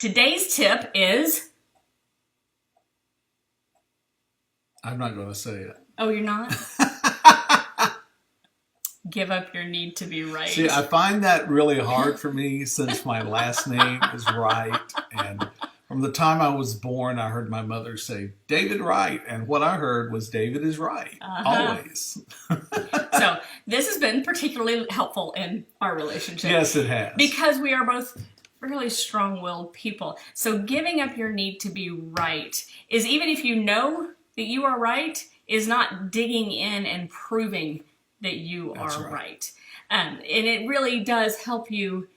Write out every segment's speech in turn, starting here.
Today's tip is... I'm not going to say it. Oh, you're not? Give up your need to be right. See, I find that really hard for me since my last name is Wright. And from the time I was born, I heard my mother say, David Wright. And what I heard was David is right. Always. So this has been particularly helpful in our relationship. Yes, it has. Because we are both really strong-willed people. So giving up your need to be right is, even if you know that you are right, is not digging in and proving that you are right. And it really does help you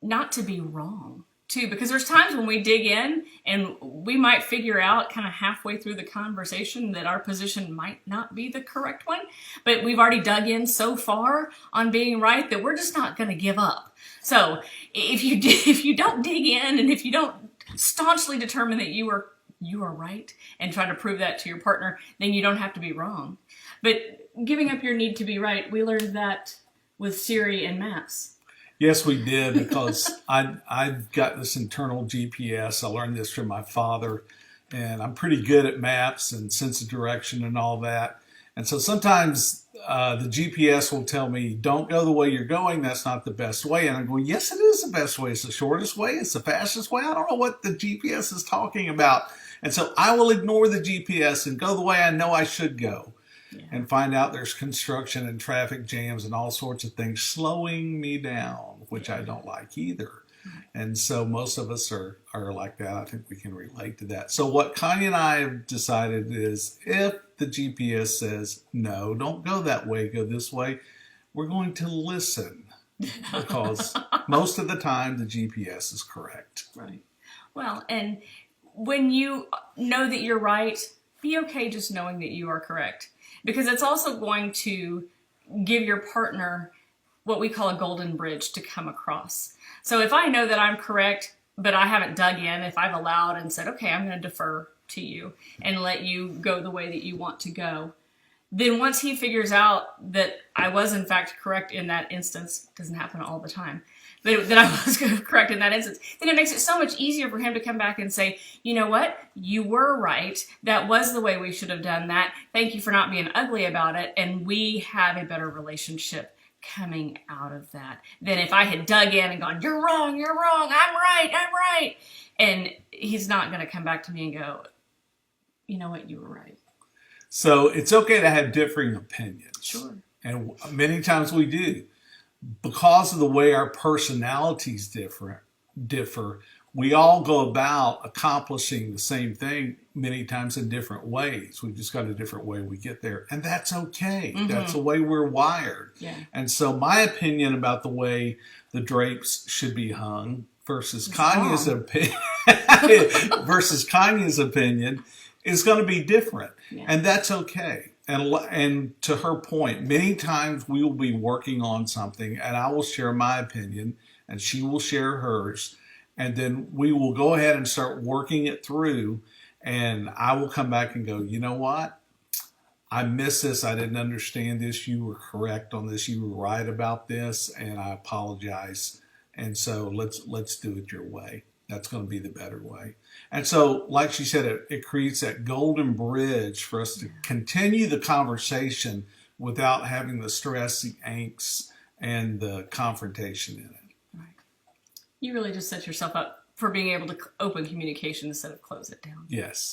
not to be wrong too, because there's times when we dig in and we might figure out kind of halfway through the conversation that our position might not be the correct one, but we've already dug in so far on being right that we're just not going to give up. So if you don't dig in, and if you don't staunchly determine that you are right and try to prove that to your partner, then you don't have to be wrong. But giving up your need to be right, we learned that with Siri and maps. Yes, we did, because I've got this internal GPS. I learned this from my father, and I'm pretty good at maps and sense of direction and all that. And so sometimes the GPS will tell me, don't go the way you're going. That's not the best way. And I'm going, yes, it is the best way. It's the shortest way. It's the fastest way. I don't know what the GPS is talking about. And so I will ignore the GPS and go the way I know I should go. And find out there's construction and traffic jams and all sorts of things slowing me down, which I don't like either. And so most of us are like that. I think we can relate to that. So what Conia and I have decided is, if the GPS says, no, don't go that way, go this way, we're going to listen, because most of the time the GPS is correct. Right. Well, and when you know that you're right, be okay just knowing that you are correct. Because it's also going to give your partner what we call a golden bridge to come across. So if I know that I'm correct, but I haven't dug in, if I've allowed and said, okay, I'm going to defer to you and let you go the way that you want to go, then once he figures out that I was in fact correct in that instance, it doesn't happen all the time, but that I was correct in that instance, then it makes it so much easier for him to come back and say, you know what, you were right, that was the way we should have done that, thank you for not being ugly about it, and we have a better relationship coming out of that than if I had dug in and gone, you're wrong, I'm right, and he's not going to come back to me and go, you know what, you were right. So it's okay to have differing opinions. Sure. And many times we do. Because of the way our personalities differ, we all go about accomplishing the same thing many times in different ways. We've just got a different way we get there. And that's okay. Mm-hmm. That's the way we're wired. Yeah. And so my opinion about the way the drapes should be hung versus Conia's opinion is going to be different. Yeah. And that's okay. And to her point, many times we will be working on something, and I will share my opinion and she will share hers. And then we will go ahead and start working it through. And I will come back and go, you know what? I missed this. I didn't understand this. You were correct on this. You were right about this. And I apologize. And so let's do it your way. That's going to be the better way. And so, like she said, it creates that golden bridge for us to continue the conversation without having the stress, the angst, and the confrontation in it. Right. You really just set yourself up for being able to open communication instead of close it down. Yes.